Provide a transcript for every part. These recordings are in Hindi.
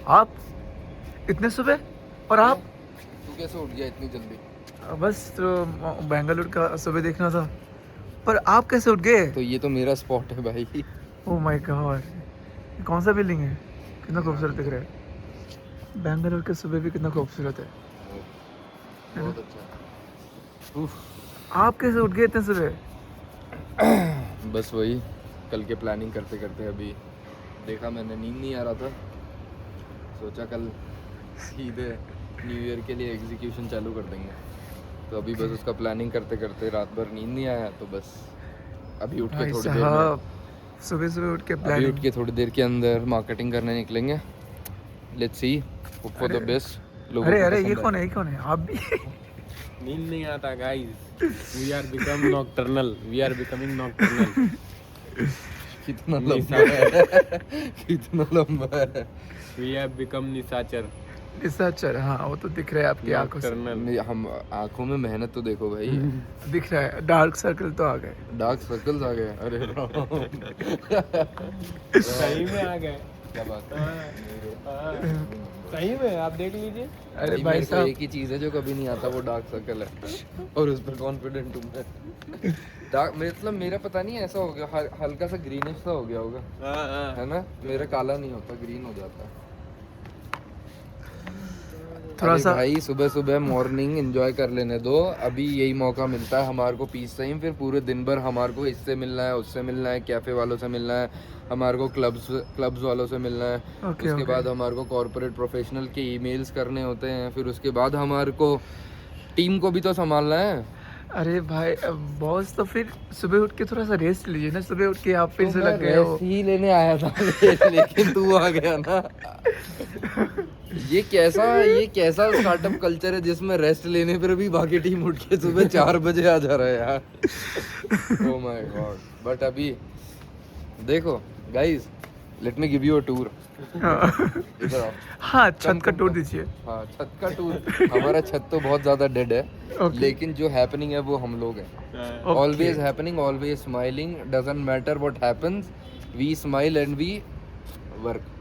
आप इतने सुबह? और आप? तू कैसे उठ गया इतनी जल्दी? बस तो बेंगलुरु का सुबह देखना था। पर आप कैसे उठ गए? तो ये तो मेरा स्पॉट है भाई। ओह माय गॉड, कौन सा बिल्डिंग है? कितना खूबसूरत दिख रहा है। बेंगलुरु के सुबह भी कितना खूबसूरत है। बहुत अच्छा। उफ, आप कैसे उठ गए इतने सुबह? बस वही कल के प्लानिंग करते करते अभी देखा, मैंने नींद नहीं आ रहा था, सोचा कल सीधे न्यू ईयर के लिए एग्जीक्यूशन चालू कर देंगे। तो अभी बस उसका प्लानिंग करते करते रात भर नींद नहीं आया, तो बस अभी उठ के भाई थोड़ी देर में, साहब, सुबह सुबह उठ के अभी उठ प्लानिंग। के थोड़ी देर के अंदर मार्केटिंग करने निकलेंगे। Let's see, hope for the best. लोगों अरे को अरे, ये पसंद कौन आए। है? ये कौन है? आप भी? नींद नहीं आता guys, we are become nocturnal, we are becoming nocturnal. कितना लंबा है कितना लंबा है। वी हैव बिकम निशाचर, निशाचर, हाँ वो तो दिख रहा है आपकी आंखों से। नॉकटर्नल। हम आंखों में मेहनत तो देखो भाई। दिख रहा है, डार्क सर्कल तो आ गए। डार्क सर्कल्स आ गए, अरे सही में आ गए। क्या बात है। हाँ, सही में आप देख लीजिए। अरे भाई भाई मेरे को साहब, एक ही चीज है जो कभी नहीं आता, वो डार्क सर्कल है, और उस पर कॉन्फिडेंट हूँ मैं। डार्क मतलब मेरा पता नहीं ऐसा हो गया, हल्का सा ग्रीनिश सा हो गया होगा, है ना? मेरा काला नहीं होता, ग्रीन हो जाता है। थोड़ा अरे सा भाई सुबह सुबह मॉर्निंग एंजॉय कर लेने दो, अभी यही मौका मिलता है हमारे को पीस टाइम, फिर पूरे दिन भर हमारे को इससे मिलना है, उससे मिलना है, कैफे वालों से मिलना है, हमारे को क्लब्स वालों से मिलना है। ओके, उसके ओके। बाद हमारे को कॉर्पोरेट प्रोफेशनल के ईमेल्स करने होते हैं, फिर उसके बाद हमारे को टीम को भी तो संभालना है। अरे भाई बॉस, तो फिर सुबह उठ के थोड़ा सा रेस्ट लीजिए ना। सुबह उठ के आप फिर तो से मैं लग गए हो। रेस्ट ही लेने आया था लेकिन तू आ गया ना। ये कैसा स्टार्टअप कल्चर है जिसमें रेस्ट लेने पर भी बाकी टीम उठ के सुबह 4 बजे आ जा रहा है यार। Oh my God. बट अभी देखो guys, let me give you a tour. इधर आओ। हाँ, छत का कम, टूर कम। दीजिए। हाँ, छत का टूर। हमारा छत तो बहुत ज्यादा डेड है, Okay. लेकिन जो हैपनिंग है वो हम लोग हैं। Okay. Always happening, always smiling, doesn't matter what happens, we smile and we work.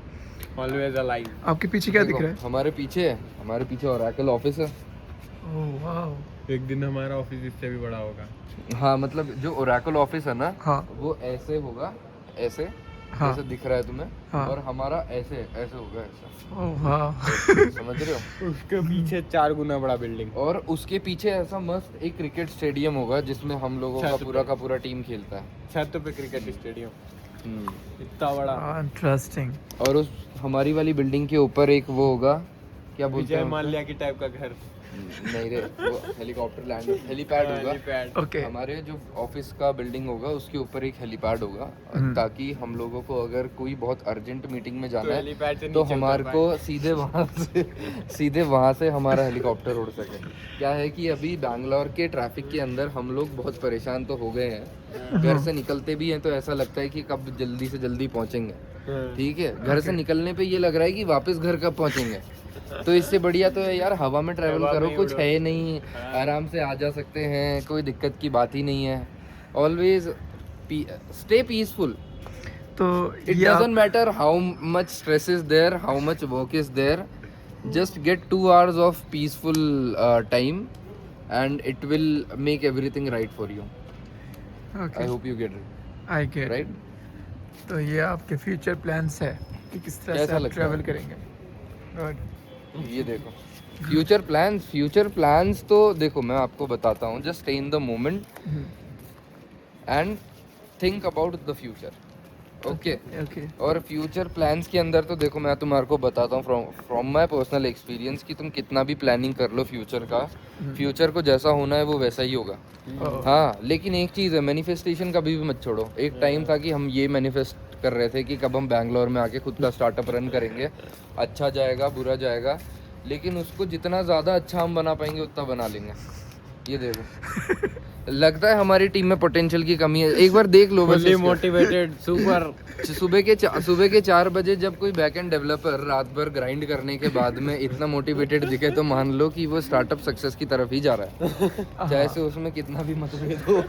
Always alive. आपके पीछे क्या दिख देखो, रहा हमारे पीछे ओरेकल ऑफिस है। है? Oh wow. एक दिन हमारा ऑफिस इससे भी बड़ा होगा। हाँ, मतलब जो ओरेकल ऑफिस है ना, हाँ वो ऐसे होगा, ऐसे हाँ जैसे दिख रहा है तुम्हें, हाँ। और हमारा ऐसे ऐसे होगा, ऐसा। Oh wow. समझ रहे हो? उसके पीछे 4 गुना बड़ा बिल्डिंग। और उसके पीछे ऐसा मस्त एक क्रिकेट स्टेडियम होगा जिसमें हम लोगों का छत पूरा का पूरा टीम खेलता है। छत पे क्रिकेट स्टेडियम हम्म। इतना बड़ा। इंटरेस्टिंग। और उस हमारी वाली बिल्डिंग के ऊपर एक वो होगा, क्या बोलते विजय हैं उसको? माल्या की टाइप का घर। नहीं रे, वो हेलीकॉप्टर लैंड, हेलीपैड होगा। हेलीपैड। ओके। हमारे जो ऑफिस का बिल्डिंग होगा उसके ऊपर एक हेलीपैड होगा, ताकि हम लोगों को अगर कोई बहुत अर्जेंट मीटिंग में जाना है हेलीपैड से तो नीचे हमारे उतर को सीधे वहां से हमारा हेलीकॉप्टर उड़ सके। क्या है कि अभी बैंगलोर के ट्रैफिक के अंदर हम लोग बहुत परेशान तो हो गए हैं, घर से निकलते भी हैं तो ऐसा लगता है कि कब जल्दी से जल्दी पहुंचेंगे। पाए। ठीक है, घर से निकलने पे ये लग रहा है कि वापस घर कब पहुंचेंगे। तो इससे बढ़िया तो है यार, हवा में ट्रैवल हवा करो, में कुछ उड़ो। है नहीं, आराम से आ जा सकते हैं, कोई दिक्कत की बात ही नहीं है। Always stay peaceful. तो इट ये आप doesn't matter how much stress is there, how much work is there, just get 2 hours of peaceful time and it will make everything right for you. I okay, hope you get it I get. Right. तो ये आपके फ्यूचर प्लान्स है कि किस तरह से कैसा आप लगता है? ट्रैवल करेंगे? गुड। ये देखो, फ्यूचर प्लान्स तो देखो मैं आपको बताता हूँ, just stay in the moment and think about the future. Okay. Okay. और फ्यूचर प्लान्स के अंदर तो देखो मैं तुम्हारे को बताता हूँ फ्रॉम माय पर्सनल एक्सपीरियंस कि तुम कितना भी प्लानिंग कर लो फ्यूचर का, फ्यूचर को जैसा होना है वो वैसा ही होगा। हाँ, लेकिन एक चीज़ है, मैनिफेस्टेशन कभी भी मत छोड़ो। एक टाइम था कि हम ये मैनिफेस्ट कर रहे थे कि कब हम बैंगलोर में आके खुद का स्टार्टअप रन करेंगे, अच्छा जाएगा बुरा जाएगा, लेकिन उसको जितना ज़्यादा अच्छा हम बना पाएंगे उतना बना लेंगे। ये देखो, लगता है हमारी टीम में पोटेंशियल की कमी है, एक बार देख लो बस फुल्ली इसको। Motivated super. सुबह के 4 बजे जब कोई बैकएंड डेवलपर रात भर ग्राइंड करने के बाद में इतना मोटिवेटेड दिखे तो मान लो कि वो स्टार्टअप सक्सेस की तरफ ही जा रहा है, चाहे से उसमें कितना भी मतभेद हो।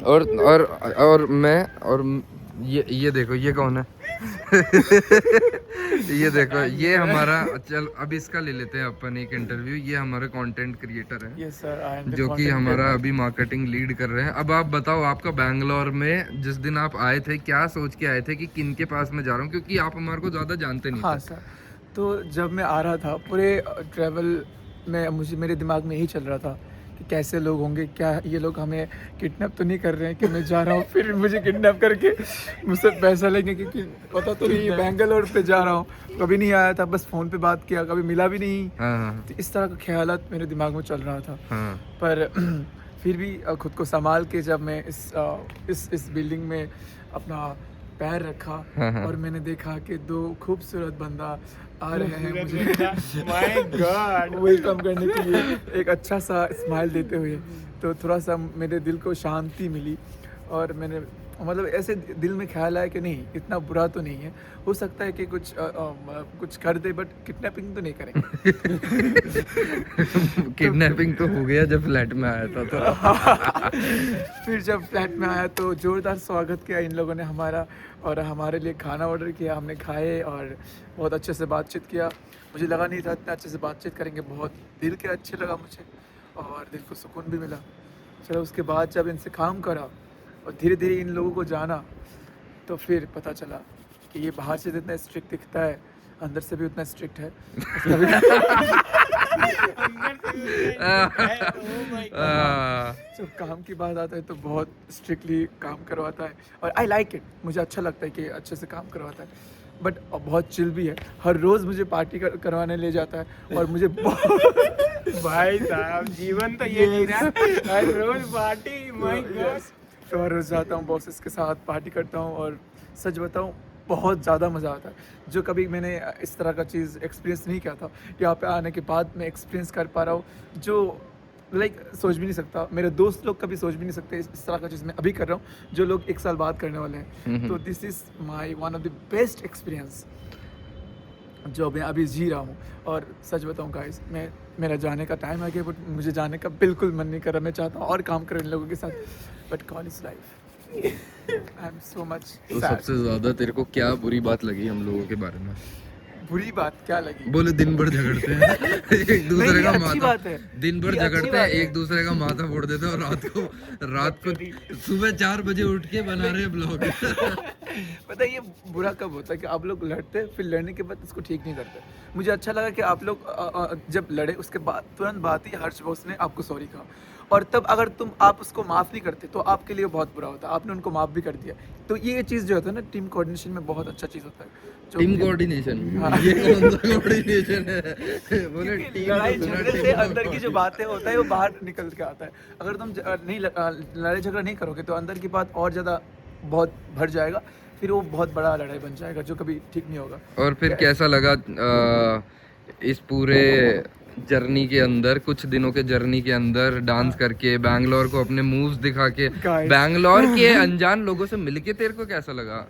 और मैं और ये देखो, ये कौन है? ये देखो, ये हमारा, चल अब इसका ले लेते हैं अपन एक इंटरव्यू। ये हमारा कंटेंट क्रिएटर है, यस सर, आई एम जो कि हमारा अभी मार्केटिंग लीड कर रहे हैं। अब आप बताओ, आपका बैंगलोर में जिस दिन आप आए थे, क्या सोच के आए थे कि किन के पास में जा रहा हूँ, क्योंकि आप हमारे को ज़्यादा जानते नहीं हाँ थे। सर, तो जब मैं आ रहा था पूरे ट्रैवल में मुझे मेरे दिमाग में यही चल रहा था कि कैसे लोग होंगे, क्या ये लोग हमें किडनैप तो नहीं कर रहे हैं कि मैं जा रहा हूँ फिर मुझे किडनैप करके मुझसे पैसा लेंगे, क्योंकि पता तो नहीं है बैंगलोर पे जा रहा हूँ, कभी नहीं आया था, बस फ़ोन पे बात किया, कभी मिला भी नहीं। हाँ तो इस तरह का ख्यालात मेरे दिमाग में चल रहा था। हाँ पर फिर भी खुद को संभाल के जब मैं इस बिल्डिंग में अपना पैर रखा हाँ। और मैंने देखा कि दो खूबसूरत बंदा आ रहे हैं मुझे माय गॉड, वेलकम करने के लिए, एक अच्छा सा स्माइल देते हुए, तो थोड़ा सा मेरे दिल को शांति मिली। और मैंने मतलब ऐसे दिल में ख्याल आया कि नहीं, इतना बुरा तो नहीं है, हो सकता है कि कुछ कर दे, बट किडनैपिंग तो नहीं करेंगे। किडनैपिंग तो हो गया जब फ्लैट में आया था तो। फिर जब फ्लैट में आया तो ज़ोरदार स्वागत किया इन लोगों ने हमारा, और हमारे लिए खाना ऑर्डर किया, हमने खाए और बहुत अच्छे से बातचीत किया। मुझे लगा नहीं था इतना अच्छे से बातचीत करेंगे, बहुत दिल के अच्छे लगा मुझे और दिल को सुकून भी मिला। चलो उसके बाद जब इनसे काम करा और धीरे धीरे इन लोगों को जाना, तो फिर पता चला कि ये बाहर से जितना स्ट्रिक्ट दिखता है, अंदर से भी उतना स्ट्रिक्ट है। उसका भी जब काम की बात आता है तो बहुत स्ट्रिक्टली काम करवाता है और आई लाइक इट, मुझे अच्छा लगता है कि अच्छे से काम करवाता है, बट बहुत चिल भी है। हर रोज़ मुझे पार्टी करवाने ले जाता है और मुझे भाई साहब जीवन तो ये नहीं रहा, हर रोज पार्टी, माय गॉड। तो हर रोज़ जाता हूँ बॉसेस के साथ, पार्टी करता हूँ और सच बताऊँ बहुत ज़्यादा मज़ा आता है, जो कभी मैंने इस तरह का चीज़ एक्सपीरियंस नहीं किया था। यहाँ पे आने के बाद मैं एक्सपीरियंस कर पा रहा हूँ, जो सोच भी नहीं सकता, मेरे दोस्त लोग कभी सोच भी नहीं सकते इस तरह का चीज़ मैं अभी कर रहा हूँ, जो लोग 1 साल बाद करने वाले हैं। तो this is my one of the best experience जो मैं अभी जी रहा हूँ। और सच बताऊँ गाइस, मेरा जाने का टाइम आ गया, बट मुझे जाने का बिल्कुल मन नहीं कर रहा। मैं चाहता हूँ और काम करें इन लोगों के साथ, but college life, I am so much तो सबसे ज्यादा तेरे को क्या बुरी बात लगी हम लोगों के बारे में? बुरी बात क्या लगी? बोले दिन भर झगड़ते हैं एक दूसरे नहीं, का अच्छी माथा, बात है, दिन भर ये अच्छी झगड़ते बात हैं, है। एक दूसरे का माथा फोड़ देते हैं, और रात को सुबह 4 बजे उठ के बना रहे हैं ब्लॉग। पता है ये बुरा कब होता है कि आप लोग लड़ते हैं, फिर लड़ने के बाद इसको ठीक नहीं करते। मुझे अच्छा लगा कि आप लोग जब लड़े उसके बाद तुरंत बात ही हर्ष बॉस ने आपको सॉरी कहा, और तब अगर आप उसको माफ़ नहीं करते तो आपके लिए बहुत बुरा होता। आपने उनको माफ़ भी कर दिया, तो ये चीज़ जो होता है ना, टीम कोऑर्डिनेशन में बहुत अच्छा चीज़ होता है। जो टीम कोऑर्डिनेशन, ये कौन सा कोऑर्डिनेशन है? बोले टीम लड़ाई तो सुना, झगड़े टीम से तो- अंदर की जो बातें होता है वो बाहर निकल के आता है। अगर तुम नहीं लड़ाई झगड़ा नहीं करोगे तो अंदर की बात और ज़्यादा बहुत भर जाएगा, फिर वो बहुत बड़ा लड़ाई बन जाएगा, जो कभी ठीक नहीं होगा। और फिर कैसा लगा इस पूरे जर्नी के अंदर, कुछ दिनों के जर्नी के अंदर डांस करके, बैंगलोर को अपने मूव्स दिखा के, Guys. बैंगलोर के अनजान लोगों से मिलके तेरे को कैसा लगा?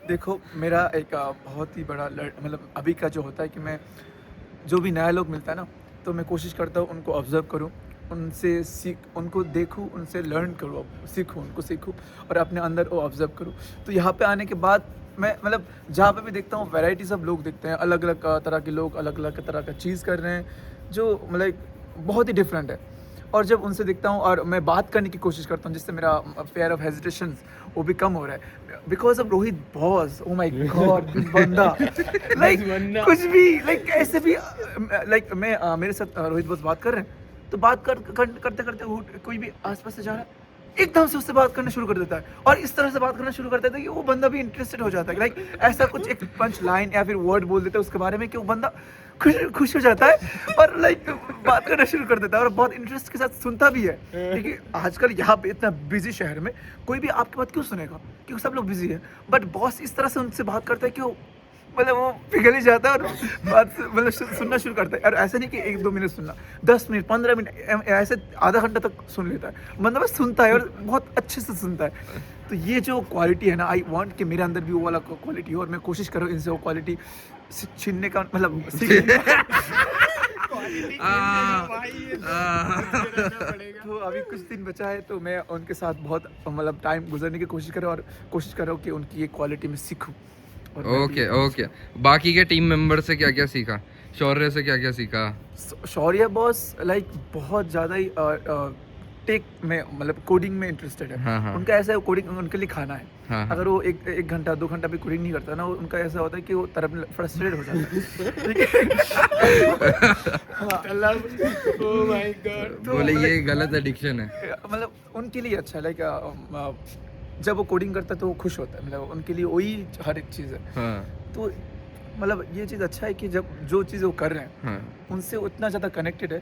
देखो मेरा एक बहुत ही बड़ा मतलब अभी का जो होता है कि मैं जो भी नया लोग मिलता है ना, तो मैं कोशिश करता हूँ उनको ऑब्जर्व करूँ, उनसे उनको देखूँ, उनसे लर्न करूँ, सीखूँ, उनको सीखूँ और अपने अंदर वो ऑब्जर्व करूँ। तो यहाँ पे आने के बाद मैं मतलब जहाँ पे भी देखता हूँ वैरायटीज ऑफ लोग दिखते हैं, अलग अलग तरह के लोग अलग अलग तरह का चीज़ कर रहे हैं, जो मतलब बहुत ही डिफरेंट है। और जब उनसे दिखता हूँ और मैं बात करने की कोशिश करता हूँ, जिससे मेरा फेयर ऑफ हेजिटेशन वो भी कम हो रहा है, because of Rohit boss. Oh my God, बंदा लाइक कुछ भी लाइक ऐसे भी लाइक मैं मेरे साथ रोहित बॉस बात कर रहे हैं, तो बात करते करते कोई भी आसपास से जा रहा है, एकदम से उससे बात करना शुरू कर देता है और इस तरह से बात करना शुरू कर देता है कि वो बंदा भी इंटरेस्टेड हो जाता है। लाइक ऐसा कुछ एक पंच लाइन या फिर वर्ड बोल देता है उसके बारे में कि वो बंदा खुश हो जाता है और लाइक बात करना शुरू कर देता है और बहुत इंटरेस्ट के साथ सुनता भी है। क्योंकि आजकल यहाँ पे इतना बिजी शहर में कोई भी आपकी बात क्यों सुनेगा, क्योंकि सब लोग बिजी है, बट बॉस इस तरह से उनसे बात करता है कि वो मतलब वो पिघल ही जाता है और बात मतलब सुनना शुरू करता है। और ऐसा नहीं कि 1-2 मिनट सुनना, 10 मिनट 15 मिनट ऐसे आधा घंटा तक सुन लेता है, मतलब बस सुनता है और बहुत अच्छे से सुनता है। तो ये जो क्वालिटी है ना, आई वांट कि मेरे अंदर भी वो वाला क्वालिटी हो और मैं कोशिश करूँ इनसे वो क्वालिटी छीनने का मतलब तो अभी कुछ दिन बचा है, तो मैं उनके साथ बहुत मतलब टाइम गुजरने की कोशिश करूँ और कोशिश कर रहा हूँ कि उनकी ये क्वालिटी में सीखूँ और मैं भी- ओके ओके, बाकी के टीम मेंबर से क्या क्या सीखा, शौर्य से क्या क्या सीखा? शौर्य बॉस लाइक बहुत ज़्यादा ही टेक में मतलब कोडिंग में इंटरेस्टेड है। हाँ, हाँ। उनका ऐसा है कोडिंग उनके लिए खाना है। हाँ, हाँ। अगर वो एक घंटा 2 घंटा भी कोडिंग नहीं करता ना, उनका ऐसा होता है कि वो तरफ फ्रस्ट्रेटेड हो जाता है। ठीक है? हाँ, ओह माय गॉड। तो बोले मतलब- ये गलत एडिक्शन है। मतलब उनके लिए अच्छा है लाइक जब वो कोडिंग करता है तो वो खुश होता है, मतलब उनके लिए वही हर एक चीज़ है। हाँ तो मतलब ये चीज़ अच्छा है कि जब जो चीज़ वो कर रहे हैं हाँ उनसे उतना ज़्यादा कनेक्टेड है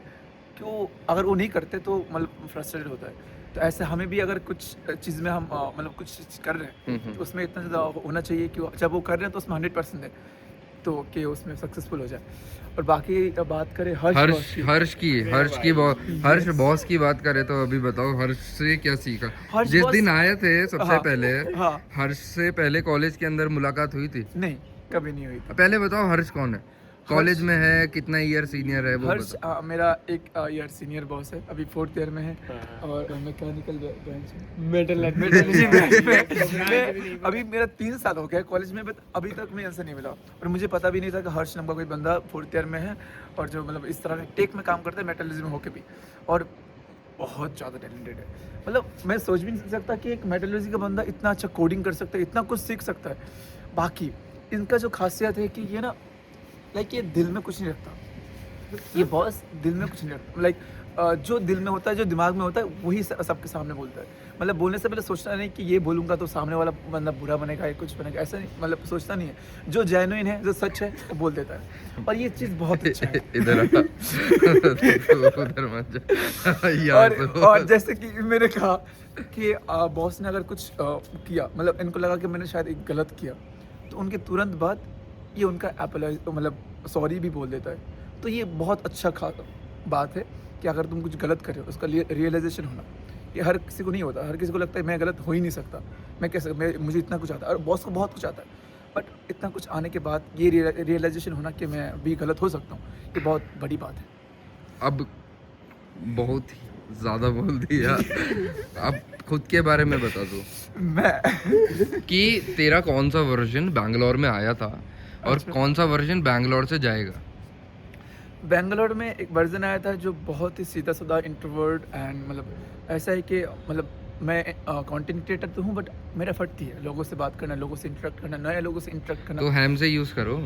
कि वो अगर वो नहीं करते तो मतलब फ्रस्ट्रेटेड होता है। तो ऐसे हमें भी अगर कुछ चीज़ में हम मतलब कुछ चीज़ कर रहे हैं तो उसमें इतना ज़्यादा होना चाहिए कि जब वो कर रहे हैं तो उसमें 100% है, तो कि उसमें सक्सेसफुल हो जाए। और बाकी बात करें हर्ष हर्ष हर्ष बॉस की बात करें तो अभी बताओ हर्ष से क्या सीखा? हर्ष जिस बॉस- दिन आए थे सबसे हाँ, पहले, हाँ। हर्ष से पहले कॉलेज के अंदर मुलाकात हुई थी? नहीं, कभी नहीं हुई थी। पहले बताओ हर्ष कौन है, कॉलेज में है, कितना ईयर सीनियर है वो हर्ष बताओ। मेरा एक ईयर सीनियर बॉस है, अभी 4th ईयर में है और मैकेनिकल ब्रांच में मेटल मेटलर्जी ब्रांच में अभी मेरा 3 साल हो गया है कॉलेज में, बट अभी तक मैं आंसर नहीं मिला। और मुझे पता भी नहीं था कि हर्ष नाम का कोई बंदा 4th ईयर में है और जो मतलब इस तरह के टेक में काम करता है मेटलर्जी में होके भी, और बहुत ज़्यादा टैलेंटेड है। मतलब मैं सोच भी नहीं सकता कि एक मेटलर्जी का बंदा इतना अच्छा कोडिंग कर सकता है, इतना कुछ सीख सकता है। बाकी इनका जो खासियत है कि ये ना लाइक ये दिल में कुछ नहीं रखता, ये बॉस दिल में कुछ नहीं रखता। लाइक जो दिल में होता है, जो दिमाग में होता है, वही सबके सामने बोलता है। मतलब बोलने से पहले सोचना नहीं कि ये बोलूँगा तो सामने वाला बंदा बुरा बनेगा या कुछ बनेगा, ऐसा नहीं, मतलब सोचता नहीं है। जो जेन्युइन है, जो सच है, वो बोल देता है। और ये चीज़ बहुत अच्छा है। इधर आ। उधर मत जा। यहाँ तो- और जैसे कि मैंने कहा कि बॉस ने अगर कुछ किया, मतलब इनको लगा कि मैंने शायद एक गलत किया, तो उनके तुरंत बाद ये उनका एपोलॉजी मतलब सॉरी भी बोल देता है। तो ये बहुत अच्छा बात है कि अगर तुम कुछ गलत कर रहे हो उसका रियलाइजेशन होना, ये हर किसी को नहीं होता। हर किसी को लगता है मैं गलत हो ही नहीं सकता, मैं कैसे मुझे इतना कुछ आता है, और बॉस को बहुत कुछ आता है, बट इतना कुछ आने के बाद ये रियलाइजेशन होना कि मैं भी गलत हो सकता हूँ, ये बहुत बड़ी बात है। अब बहुत ही ज़्यादा बोल दिया, अब खुद के बारे में बता दो मैं कि तेरा कौन सा वर्जन बैंगलोर में आया था और अच्छा। कौन सा वर्जन बैंगलोर से जाएगा? बेंगलोर में एक वर्जन आया था जो बहुत ही सीधा साधा इंट्रोवर्ट एंड मतलब ऐसा है कि मतलब मैं कंटेंट क्रिएटर तो हूँ, बट मेरा फटती है लोगों से बात करना, लोगों से इंटरेक्ट करना, नए लोगों से इंटरेक्ट तो करना। हैम से यूज करो।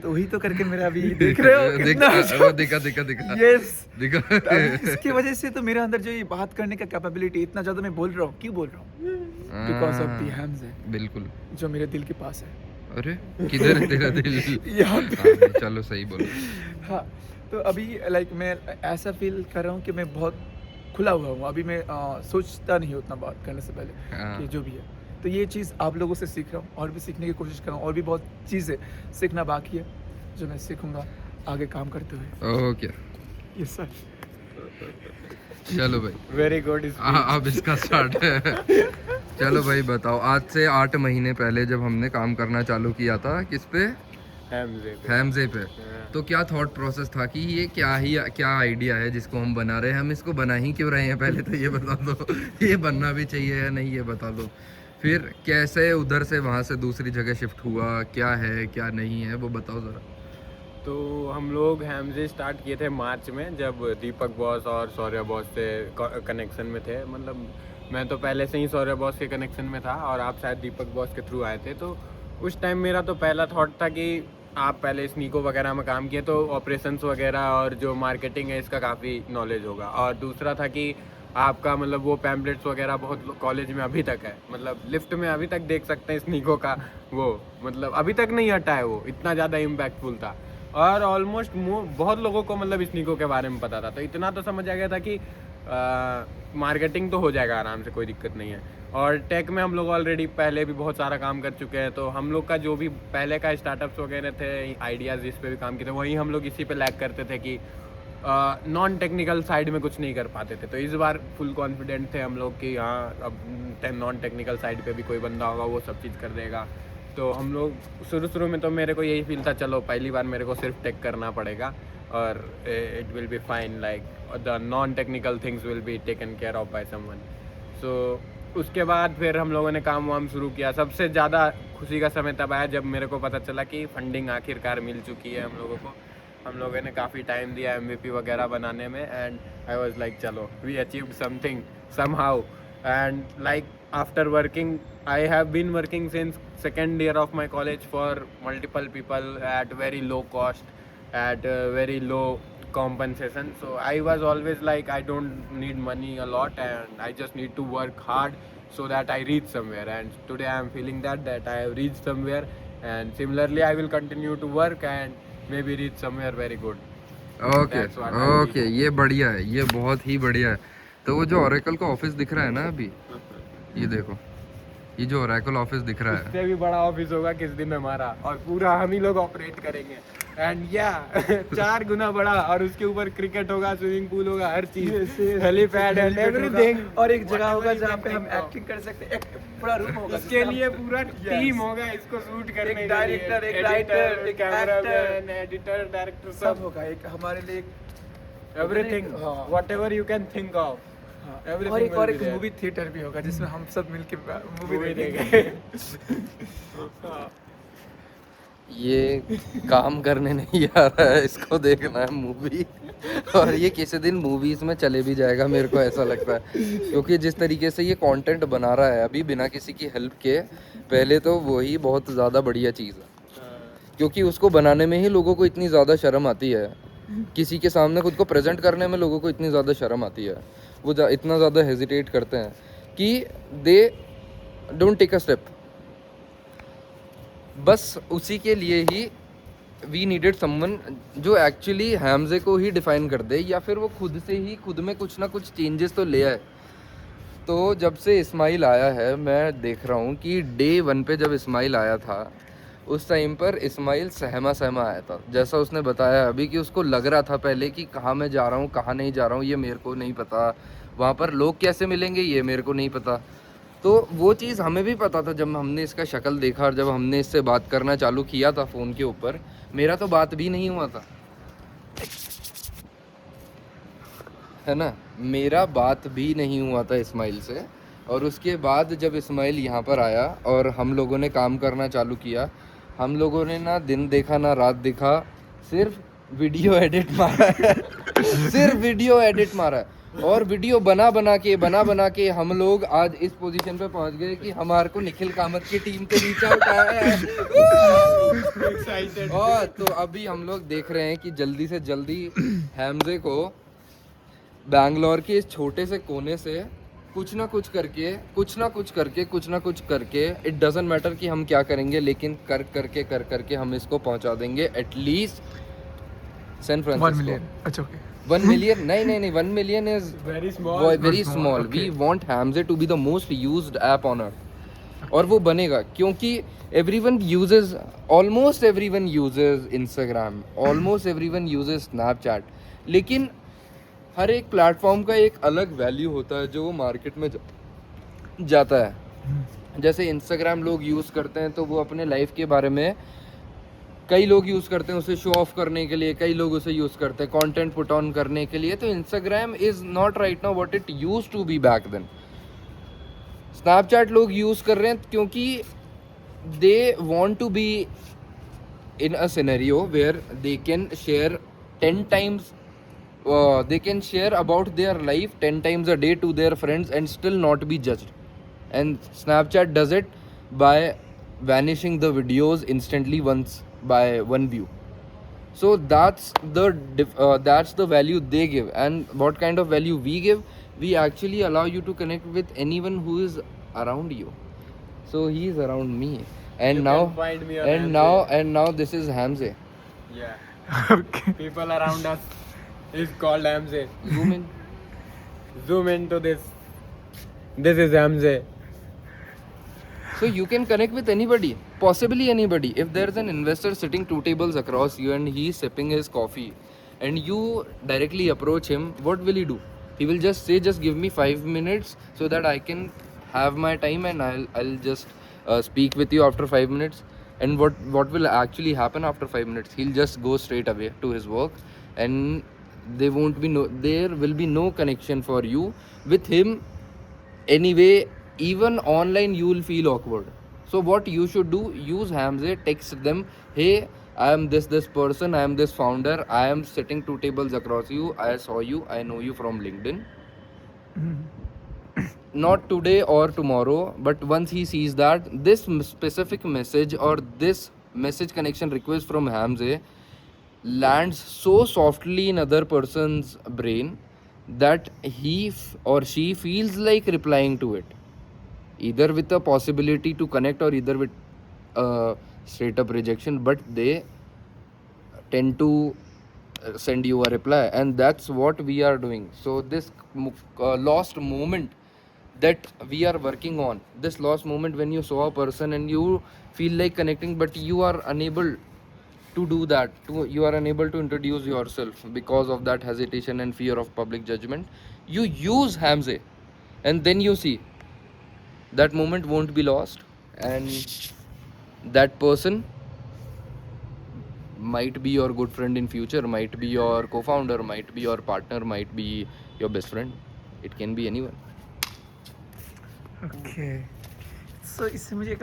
तो वही तो करके मेरा अभी देख रहे हो कितना वो दिखा यस। दिखा। इसकी वजह से तो मेरे अंदर जो ये बात करने का कैपेबिलिटी इतना ज़्यादा मैं बोल रहा हूँ, क्यों बोल रहा हूँ? बिकॉज ऑफ दी हैम्स है बिल्कुल। जो मेरे दिल के पास है। अरे किधर है तेरा दिल? यहाँ हाँ, चलो सही बोलो। हाँ, तो अभी लाइक मैं ऐसा फील कर रहा हूँ कि मैं बहुत खुला हुआ हूँ। अभी मैं सोचता नहीं उतना बात करने से पहले हाँ। कि जो भी है। तो ये चीज़ आप लोगों से सीख रहा हूँ और भी सीखने की कोशिश कर रहा हूँ, और भी बहुत चीज़ें सीखना बाकी है जो मैं सीखूंगा आगे काम करते हुए। Okay yes sir. चलो भाई, वेरी गुड। अब इसका स्टार्ट है। चलो भाई बताओ, आज से 8 महीने पहले जब हमने काम करना चालू किया था किस पे, हैमजे पे, तो क्या थॉट प्रोसेस था कि ये क्या आइडिया है जिसको हम बना रहे हैं, हम इसको बना ही क्यों रहे हैं, पहले तो ये बता दो। ये बनना भी चाहिए या नहीं ये बता दो। फिर कैसे उधर से वहाँ से दूसरी जगह शिफ्ट हुआ, क्या है क्या नहीं है वो बताओ ज़रा। तो हम लोग हैमजे स्टार्ट किए थे मार्च में, जब दीपक बॉस और शौर्य बॉस से कनेक्शन में थे। मतलब मैं तो पहले से ही शौर्य बॉस के कनेक्शन में था और आप शायद दीपक बॉस के थ्रू आए थे। तो उस टाइम मेरा तो पहला थॉट था कि आप पहले स्नीको वगैरह में काम किए तो ऑपरेशंस वगैरह और जो मार्केटिंग है इसका काफ़ी नॉलेज होगा। और दूसरा था कि आपका मतलब वो पैम्पलेट्स वगैरह बहुत कॉलेज में अभी तक है, मतलब लिफ्ट में अभी तक देख सकते हैं स्नीको का वो, मतलब अभी तक नहीं हटा है, वो इतना ज़्यादा इम्पैक्टफुल था। और ऑलमोस्ट बहुत लोगों को मतलब स्नीको के बारे में पता था, तो इतना तो समझ आ गया था कि मार्केटिंग तो हो जाएगा आराम से, कोई दिक्कत नहीं है। और टेक में हम लोग ऑलरेडी पहले भी बहुत सारा काम कर चुके हैं, तो हम लोग का जो भी पहले का स्टार्टअप्स वगैरह थे, आइडियाज़ जिस पे भी काम किए थे, वही हम लोग इसी पे लैग करते थे कि नॉन टेक्निकल साइड में कुछ नहीं कर पाते थे। तो इस बार फुल कॉन्फिडेंट थे हम लोग कि हाँ अब नॉन टेक्निकल साइड पे भी कोई बंदा होगा वो सब चीज़ कर देगा। तो हम लोग शुरू में तो मेरे को यही फील था, चलो पहली बार मेरे को सिर्फ टेक करना पड़ेगा और it will be fine, like the non technical things will be taken care of by someone. So उसके बाद फिर हम लोगों ने काम वाम शुरू किया। सबसे ज़्यादा खुशी का समय तब आया जब मेरे को पता चला कि फंडिंग आखिरकार मिल चुकी है हम लोगों को। हम लोगों ने काफ़ी टाइम दिया MVP वगैरह बनाने में, एंड आई वाज लाइक चलो we achieved something somehow. And like after working, I have been working since second year of my college for multiple people at very low cost, at very low compensation. So I was always like, I don't need money a lot, and I just need to work hard so that I reach somewhere. And today I am feeling that I have reached somewhere, and similarly I will continue to work and maybe reach somewhere very good. Okay That's what I okay, ये बढ़िया है, ये बहुत ही बढ़िया है। तो वो जो ओरेकल का ऑफिस दिख रहा है ना अभी, ये देखो, ये जो ओरेकल ऑफिस दिख रहा है, इससे भी बड़ा ऑफिस होगा किस दिन हमारा, और पूरा हम ही लोग ऑपरेट करेंगे। एंड या 4 गुना बड़ा, और उसके ऊपर क्रिकेट होगा, स्विमिंग पूल होगा, हर चीज, हेलीपैड एंड एवरीथिंग, और एक जगह होगा जहाँ पे हम एक्टिंग कर सकते हैं, एक पूरा रूम होगा इसके लिए पूरा टीम होगा इसको शूट करने के लिए। डायरेक्टर, एक राइटर, एक कैमरामैन, एडिटर, डायरेक्टर, सब होगा। एक हमारे लिए एवरीथिंग, हाँ। Whatever you can think of, और एक मूवी थिएटर भी होगा जिसमें हम सब मिलके मूवी देखेंगे। ये काम करने नहीं आ रहा है, इसको देखना है मूवी, और ये किसी दिन मूवीज में चले भी जाएगा, मेरे को ऐसा लगता है। क्योंकि जिस तरीके से ये कंटेंट बना रहा है अभी बिना किसी की हेल्प के, पहले तो वही बहुत ज़्यादा बढ़िया चीज़ है। क्योंकि उसको बनाने में ही लोगों को इतनी ज़्यादा शर्म आती है, किसी के सामने खुद को प्रेजेंट करने में लोगों को इतनी ज़्यादा शर्म आती है, वो इतना ज़्यादा हेजिटेट करते हैं कि they don't take a step. बस उसी के लिए ही वी नीडेड समवन जो एक्चुअली हैमजे को ही डिफाइन कर दे, या फिर वो खुद से ही खुद में कुछ ना कुछ चेंजेस तो ले आए। तो जब से इस्माइल आया है, मैं देख रहा हूँ कि डे 1 पे जब इस्माइल आया था, उस टाइम पर इस्माइल सहमा सहमा आया था। जैसा उसने बताया अभी कि उसको लग रहा था पहले कि कहाँ मैं जा रहा हूँ, कहाँ नहीं जा रहा हूँ, ये मेरे को नहीं पता, वहाँ पर लोग कैसे मिलेंगे ये मेरे को नहीं पता। तो वो चीज़ हमें भी पता था जब हमने इसका शक्ल देखा, और जब हमने इससे बात करना चालू किया था फ़ोन के ऊपर। मेरा तो बात भी नहीं हुआ था, है ना, मेरा बात भी नहीं हुआ था इस्माइल से। और उसके बाद जब इस्माइल यहाँ पर आया और हम लोगों ने काम करना चालू किया, हम लोगों ने ना दिन देखा ना रात देखा, सिर्फ वीडियो एडिट मारा है सिर्फ वीडियो एडिट मारा है, और वीडियो बना बना के हम लोग आज इस पोजीशन पे पहुंच गए कि हमारे को निखिल कामत की टीम के नीचे उठाया है। एक्साइटेड। और तो अभी हम लोग देख रहे हैं कि जल्दी से जल्दी हैमजे को बैंगलोर के इस छोटे से कोने से कुछ ना कुछ करके इट डजंट मैटर कि हम क्या करेंगे, लेकिन कर करके हम इसको पहुंचा देंगे एटलीस्ट सैन 1 मिलियन। अच्छा ओके, 1 million, नहीं 1 million is Very small. very small. We want Hamze to be the most used app on earth. और वो बनेगा क्योंकि almost everyone uses Instagram, almost everyone uses Snapchat, लेकिन हर एक प्लेटफॉर्म का एक अलग वैल्यू होता है जो वो मार्केट में जाता है। जैसे इंस्टाग्राम लोग यूज़ करते हैं तो वो अपने लाइफ के बारे में, कई लोग यूज़ करते हैं उसे शो ऑफ करने के लिए, कई लोग उसे यूज़ करते हैं कंटेंट पुट ऑन करने के लिए। तो Instagram is not right now what it used to be back then. Snapchat लोग यूज़ कर रहे हैं क्योंकि they want to be in a scenario where they can share 10 times they can share about their life 10 times a day to their friends and still not be judged. And Snapchat does it by vanishing the videos instantly once by one view. So that's the value they give. And what kind of value we give? We actually allow you to connect with anyone who is around you. So he is around me, and You now can find me on and now this is Hamze. Yeah. okay. People around us is called Hamze. Zoom in. Zoom into this. This is Hamze. So you can connect with anybody, possibly anybody. If there's an investor sitting 2 tables across you and he's sipping his coffee and you directly approach him, what will he do? He will just say, just give me 5 minutes so that I can have my time, and I'll just speak with you after 5 minutes. And what will actually happen after 5 minutes? He'll just go straight away to his work, and there will be no connection for you with him anyway even online you will feel awkward. So what you should do, use Hamze, text them, hey, I am this person, I am this founder, I am sitting 2 tables across you, I saw you, I know you from LinkedIn. Not today or tomorrow, but once he sees that this specific message or this message connection request from Hamze lands so softly in other person's brain that or she feels like replying to it, either with a possibility to connect or either with straight up rejection, but they tend to send you a reply, and that's what we are doing. So this lost moment that we are working on, this lost moment when you saw a person and you feel like connecting but you are unable to do that, you are unable to introduce yourself because of that hesitation and fear of public judgment, you use Hamze, and then you see that moment won't be lost, and that person might be your good friend in future, might be your co-founder, might be your partner, might be your best friend, it can be anyone. Okay, so इससे मुझे